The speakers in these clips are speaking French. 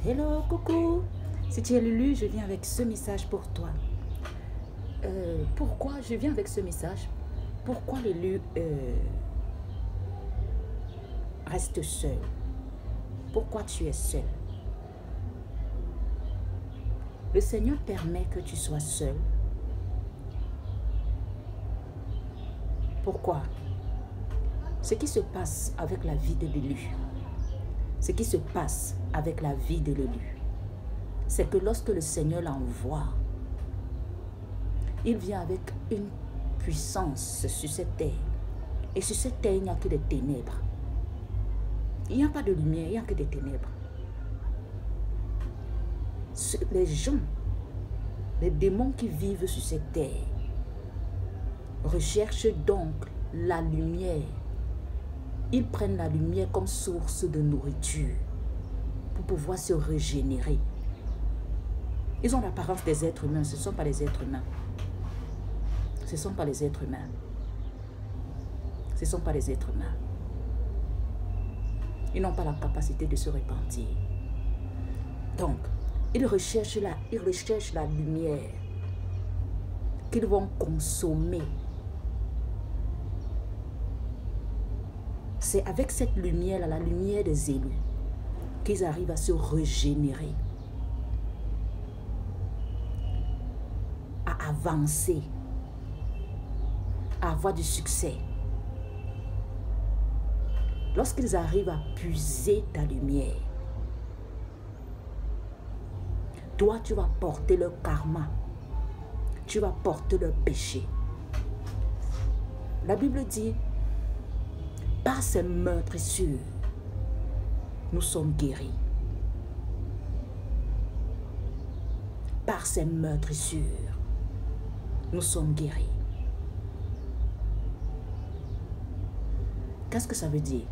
Hello, coucou. Si tu es Lulu, je viens avec ce message pour toi. Pourquoi je viens avec ce message? Pourquoi Lulu reste seul? Pourquoi tu es seul? Le Seigneur permet que tu sois seul. Pourquoi? Ce qui se passe avec la vie de Lulu, ce qui se passe avec la vie de Lulu, c'est que lorsque le Seigneur l'envoie, il vient avec une puissance sur cette terre. Et sur cette terre, il n'y a que des ténèbres. Il n'y a pas de lumière, il n'y a que des ténèbres. Les gens, les démons qui vivent sur cette terre, recherchent donc la lumière. Ils prennent la lumière comme source de nourriture pour pouvoir se régénérer. Ils ont l'apparence des êtres humains, ce ne sont pas les êtres humains. Ce ne sont pas les êtres humains. Ce ne sont pas les êtres humains. Ils n'ont pas la capacité de se repentir. Donc, ils recherchent la lumière qu'ils vont consommer. C'est avec cette lumière, la lumière des élus, qu'ils arrivent à se régénérer, à avancer, à avoir du succès. Lorsqu'ils arrivent à puiser ta lumière, toi, tu vas porter leur karma. Tu vas porter leur péché. La Bible dit, par ces meurtrissures, nous sommes guéris. Par ces meurtrissures, nous sommes guéris. Qu'est-ce que ça veut dire?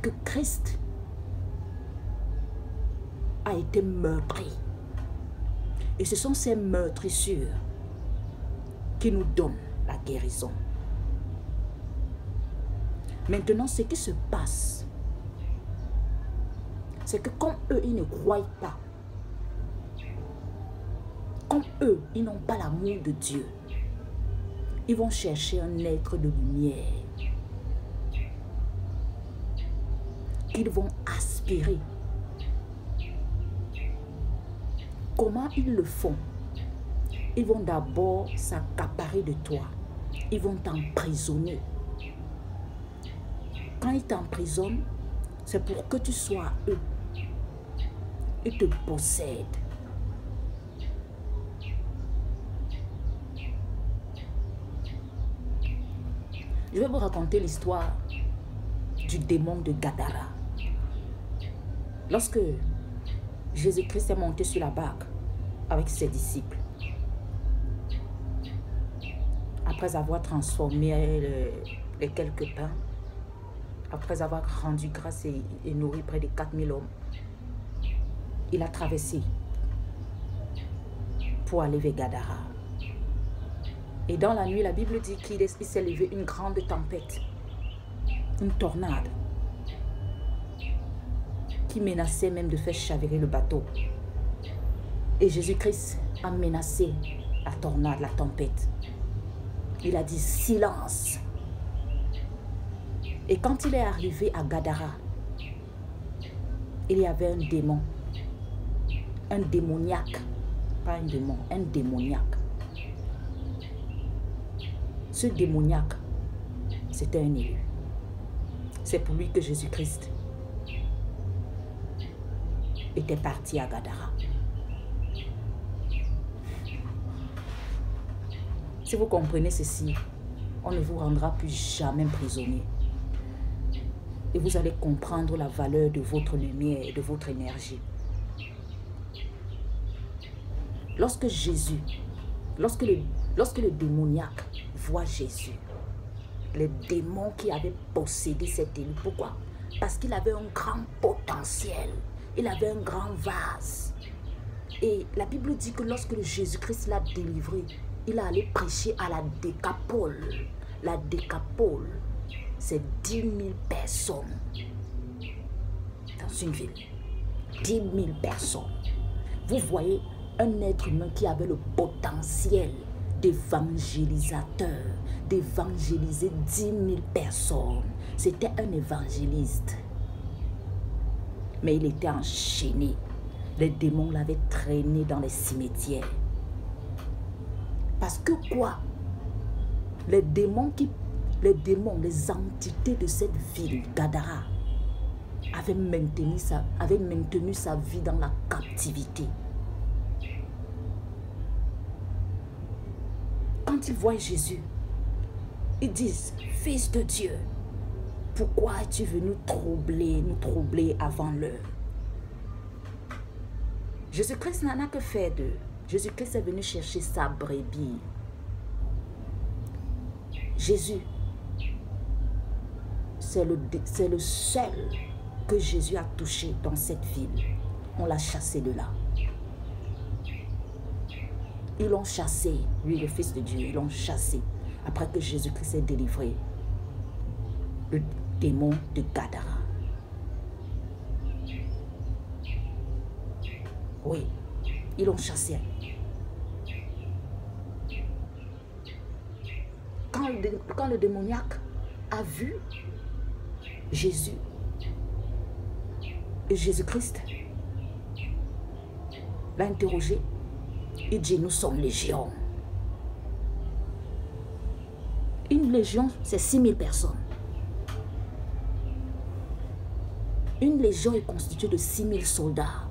Que Christ a été meurtri. Et ce sont ces meurtrissures qui nous donnent la guérison. Maintenant, ce qui se passe, c'est que comme eux, ils ne croient pas, comme eux, ils n'ont pas l'amour de Dieu, ils vont chercher un être de lumière qu'ils vont aspirer. Comment ils le font? Ils vont d'abord s'accaparer de toi. Ils vont t'emprisonner. Quand ils t'emprisonnent, c'est pour que tu sois eux. Ils te possèdent. Je vais vous raconter l'histoire du démon de Gadara. Lorsque Jésus-Christ est monté sur la barque avec ses disciples, après avoir transformé les quelques pains, après avoir rendu grâce et nourri près de 4000 hommes, il a traversé pour aller vers Gadara. Et dans la nuit, la Bible dit qu'il s'est levé une grande tempête, une tornade, qui menaçait même de faire chavirer le bateau. Et Jésus-Christ a menacé la tornade, la tempête. Il a dit silence. Et quand il est arrivé à Gadara, il y avait un démon, un démoniaque, pas un démon, un démoniaque. Ce démoniaque, c'était un élu. C'est pour lui que Jésus-Christ était parti à Gadara. Si vous comprenez ceci, on ne vous rendra plus jamais prisonnier. Et vous allez comprendre la valeur de votre lumière et de votre énergie. Lorsque le démoniaque voit Jésus, les démons qui avaient possédé cet élu, pourquoi? Parce qu'il avait un grand potentiel, il avait un grand vase. Et la Bible dit que lorsque Jésus-Christ l'a délivré, il a allé prêcher à la Décapole. La Décapole, c'est 10 000 personnes dans une ville. 10 000 personnes. Vous voyez un être humain qui avait le potentiel d'évangélisateur, d'évangéliser 10 000 personnes. C'était un évangéliste. Mais il était enchaîné. Les démons l'avaient traîné dans les cimetières. Parce que quoi? Les démons, les entités de cette ville, Gadara, avaient maintenu sa vie dans la captivité. Quand ils voient Jésus, ils disent, Fils de Dieu, pourquoi es-tu venu nous troubler avant l'heure? Jésus-Christ n'en a que fait d'eux. Jésus-Christ est venu chercher sa brebis. Jésus, c'est le seul que Jésus a touché dans cette ville. On l'a chassé de là. Ils l'ont chassé, lui le Fils de Dieu, ils l'ont chassé. Après que Jésus-Christ ait délivré le démon de Gadara. Oui, ils l'ont chassé. Quand le démoniaque a vu Jésus et Jésus-Christ l'a interrogé, il dit, nous sommes légion. Une légion, c'est 6 000 personnes. Une légion est constituée de 6 000 soldats.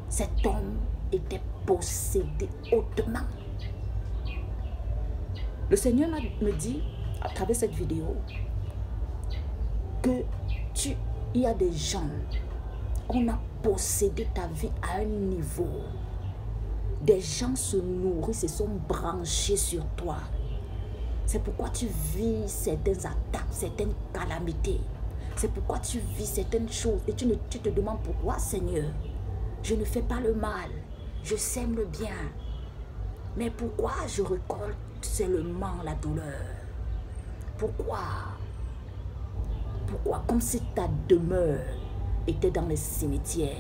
Cet homme était possédé hautement. Le Seigneur me dit, à travers cette vidéo, que il y a des gens, on a possédé ta vie à un niveau. Des gens se nourrissent et sont branchés sur toi. C'est pourquoi tu vis certaines attaques, certaines calamités. C'est pourquoi tu vis certaines choses et tu te demandes pourquoi, Seigneur, je ne fais pas le mal, je sème le bien. Mais pourquoi je récolte seulement la douleur? Pourquoi? Pourquoi? Comme si ta demeure était dans les cimetières,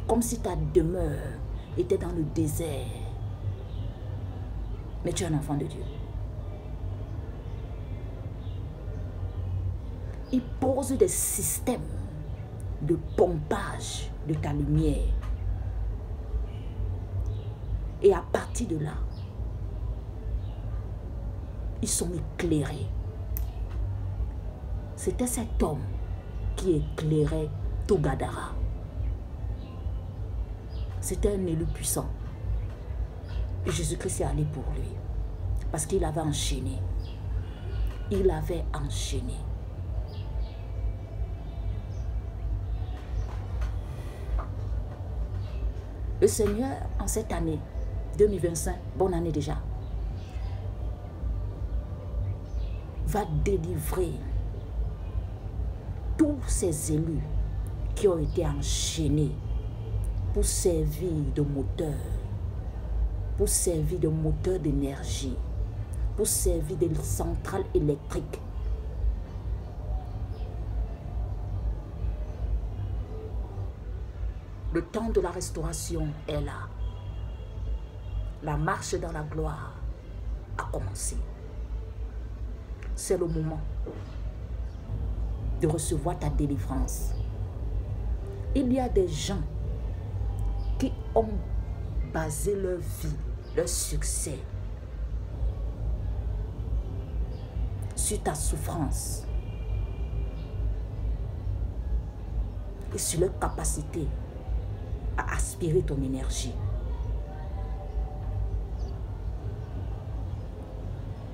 comme si ta demeure était dans le désert. Mais tu es un enfant de Dieu. Il pose des systèmes de pompage de ta lumière. Et à partir de là, ils sont éclairés. C'était cet homme qui éclairait tout Gadara. C'était un élu puissant. Et Jésus-Christ est allé pour lui. Parce qu'il avait enchaîné. Il avait enchaîné. Le Seigneur, en cette année 2025, bonne année déjà, va délivrer tous ces élus qui ont été enchaînés pour servir de moteur, pour servir de moteur d'énergie, pour servir de centrale électrique. Le temps de la restauration est là. La marche dans la gloire a commencé. C'est le moment de recevoir ta délivrance. Il y a des gens qui ont basé leur vie, leur succès sur ta souffrance et sur leur capacité à aspirer ton énergie.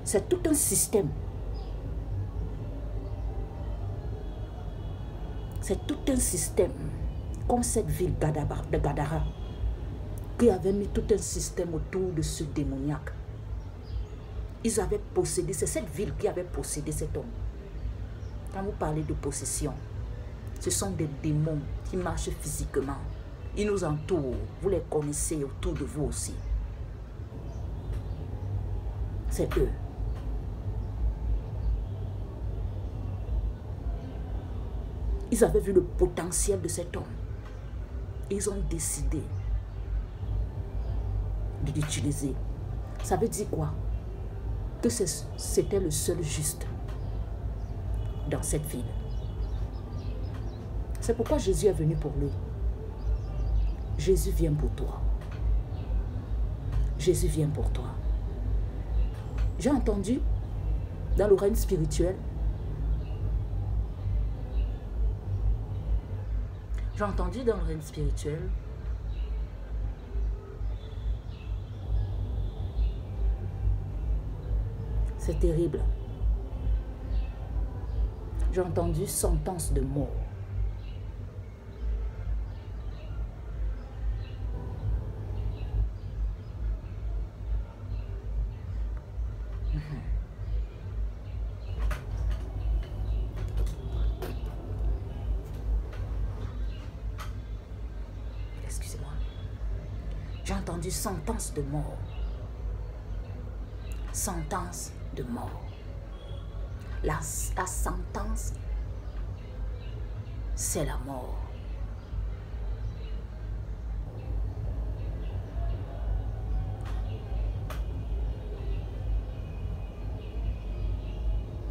C'est tout un système. C'est tout un système, comme cette ville de Gadara, qui avait mis tout un système autour de ce démoniaque. Ils avaient possédé, c'est cette ville qui avait possédé cet homme. Quand vous parlez de possession, ce sont des démons qui marchent physiquement. Ils nous entourent, vous les connaissez autour de vous aussi. C'est eux. Ils avaient vu le potentiel de cet homme. Ils ont décidé de l'utiliser. Ça veut dire quoi? Que c'était le seul juste dans cette ville. C'est pourquoi Jésus est venu pour lui. Jésus vient pour toi. Jésus vient pour toi. J'ai entendu dans le règne spirituel, c'est terrible. J'ai entendu sentence de mort. Excusez-moi. J'ai entendu sentence de mort. Sentence de mort. La sentence, c'est la mort.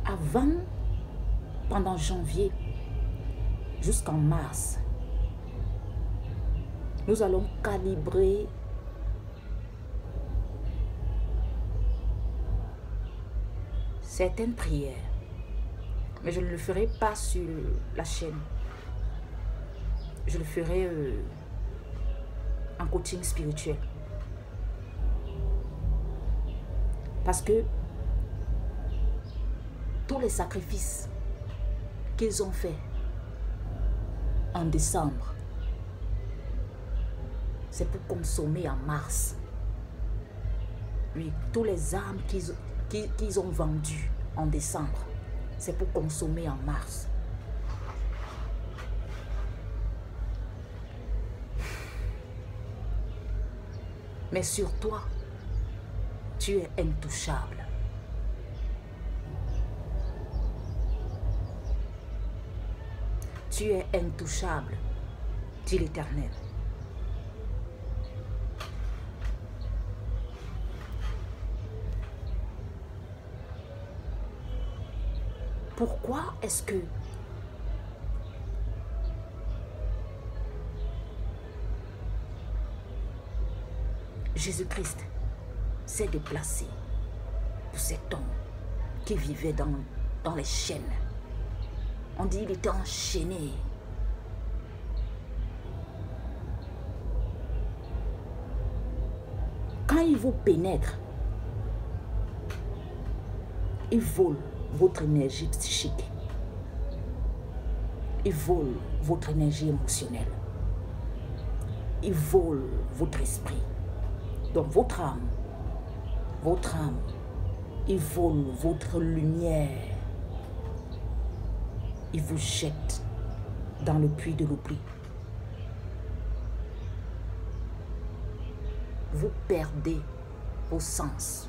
Avant, pendant janvier jusqu'en mars, nous allons calibrer certaines prières. Mais je ne le ferai pas sur la chaîne. Je le ferai en coaching spirituel. Parce que tous les sacrifices qu'ils ont faits en décembre, c'est pour consommer en mars. Oui, tous les âmes qu'ils ont vendues en décembre, c'est pour consommer en mars. Mais sur toi, tu es intouchable. Tu es intouchable, dit l'Éternel. Pourquoi est-ce que Jésus-Christ s'est déplacé pour cet homme qui vivait dans les chaînes? On dit qu'il était enchaîné. Quand il vous pénètre, il vole votre énergie psychique. Il vole votre énergie émotionnelle. Il vole votre esprit. Donc votre âme, il vole votre lumière. Il vous jette dans le puits de l'oubli. Vous perdez vos sens.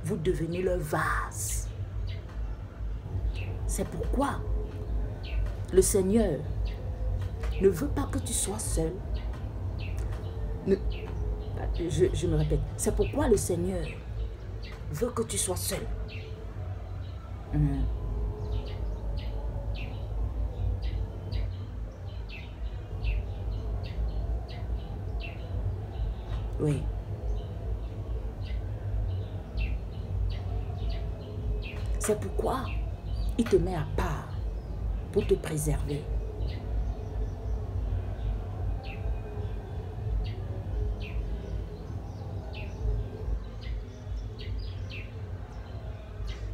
Vous devenez le vase. C'est pourquoi le Seigneur ne veut pas que tu sois seul. Je me répète, c'est pourquoi le Seigneur veut que tu sois seul. Oui. C'est pourquoi il te met à part pour te préserver.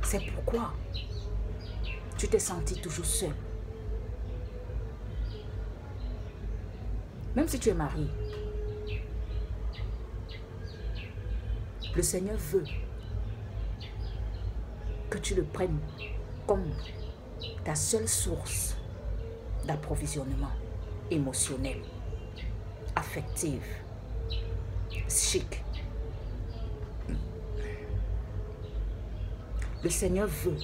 C'est pourquoi tu t'es senti toujours seul. Même si tu es marié, le Seigneur veut que tu le prennes comme ta seule source d'approvisionnement émotionnel, affectif, psychique. Le Seigneur veut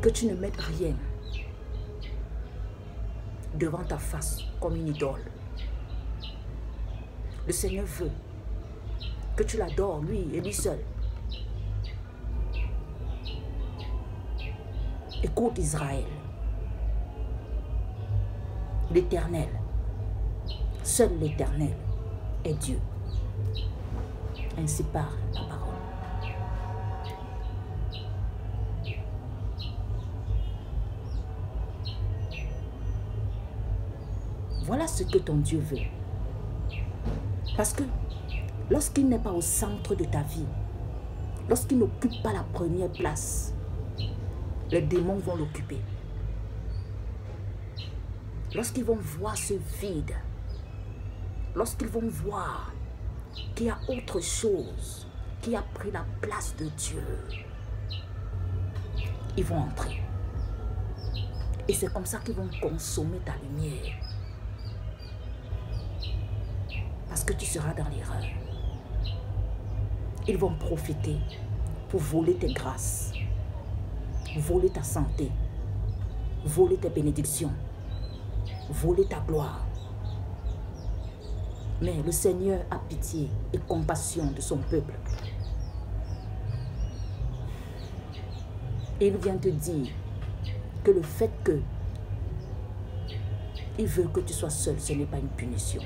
que tu ne mettes rien devant ta face comme une idole. Le Seigneur veut que tu l'adores, lui et lui seul. Écoute Israël, l'Éternel, seul l'Éternel est Dieu. Ainsi parle la parole. Voilà ce que ton Dieu veut. Parce que lorsqu'il n'est pas au centre de ta vie, lorsqu'il n'occupe pas la première place, les démons vont l'occuper. Lorsqu'ils vont voir ce vide, lorsqu'ils vont voir qu'il y a autre chose qui a pris la place de Dieu, ils vont entrer. Et c'est comme ça qu'ils vont consommer ta lumière. Parce que tu seras dans l'erreur. Ils vont profiter pour voler tes grâces, voler ta santé, voler tes bénédictions, voler ta gloire. Mais le Seigneur a pitié et compassion de son peuple. Et il vient te dire que le fait que il veut que tu sois seul, ce n'est pas une punition.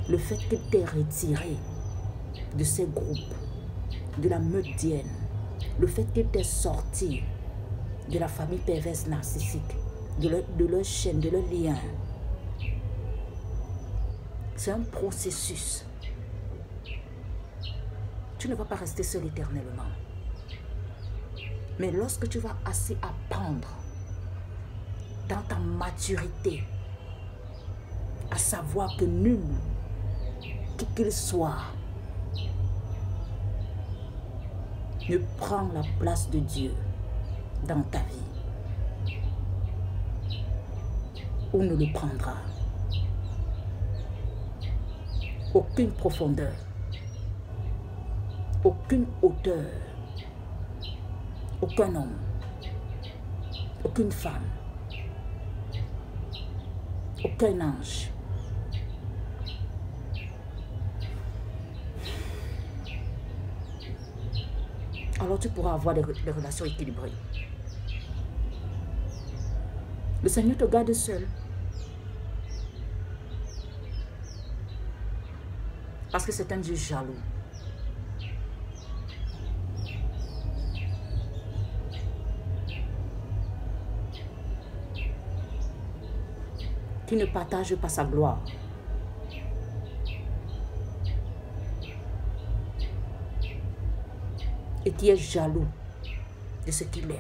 Le fait qu'il t'ait retiré de ces groupes, de la meute d'hyène, le fait qu'il t'ait sorti de la famille perverse narcissique, de leur chaîne, de leur lien, c'est un processus. Tu ne vas pas rester seul éternellement. Mais lorsque tu vas assez apprendre dans ta maturité à savoir que nul, qui qu'il soit, ne prend la place de Dieu dans ta vie, ou ne le prendra. Aucune profondeur, aucune hauteur, aucun homme, aucune femme, aucun ange alors tu pourras avoir des relations équilibrées. Le Seigneur te garde seul. Parce que c'est un Dieu jaloux. Qui ne partage pas sa gloire. Et qui est jaloux de ce qu'il aime.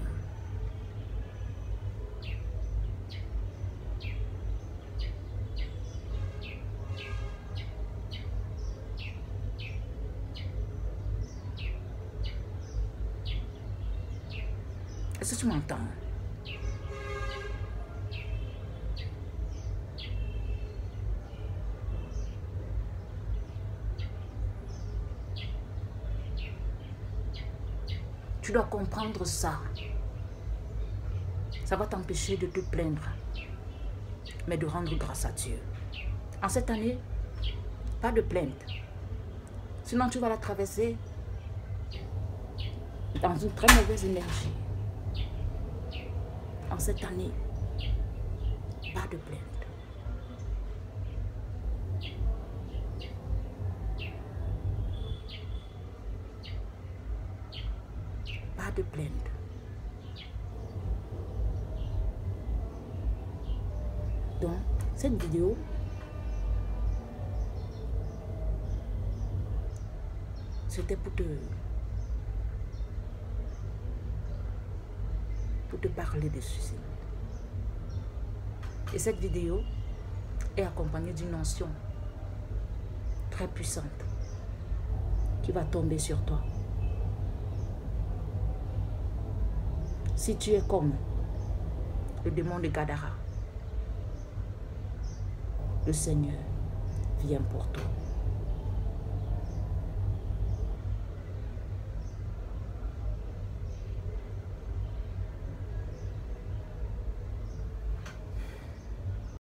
Est-ce que tu m'entends? Tu dois comprendre ça. Ça va t'empêcher de te plaindre, mais de rendre grâce à Dieu. En cette année, pas de plainte. Sinon, tu vas la traverser dans une très mauvaise énergie. En cette année, pas de plainte. Pas de plainte. Donc, cette vidéo c'était pour te parler de ceci. Et cette vidéo est accompagnée d'une onction très puissante qui va tomber sur toi. Si tu es comme le démon de Gadara, le Seigneur vient pour toi.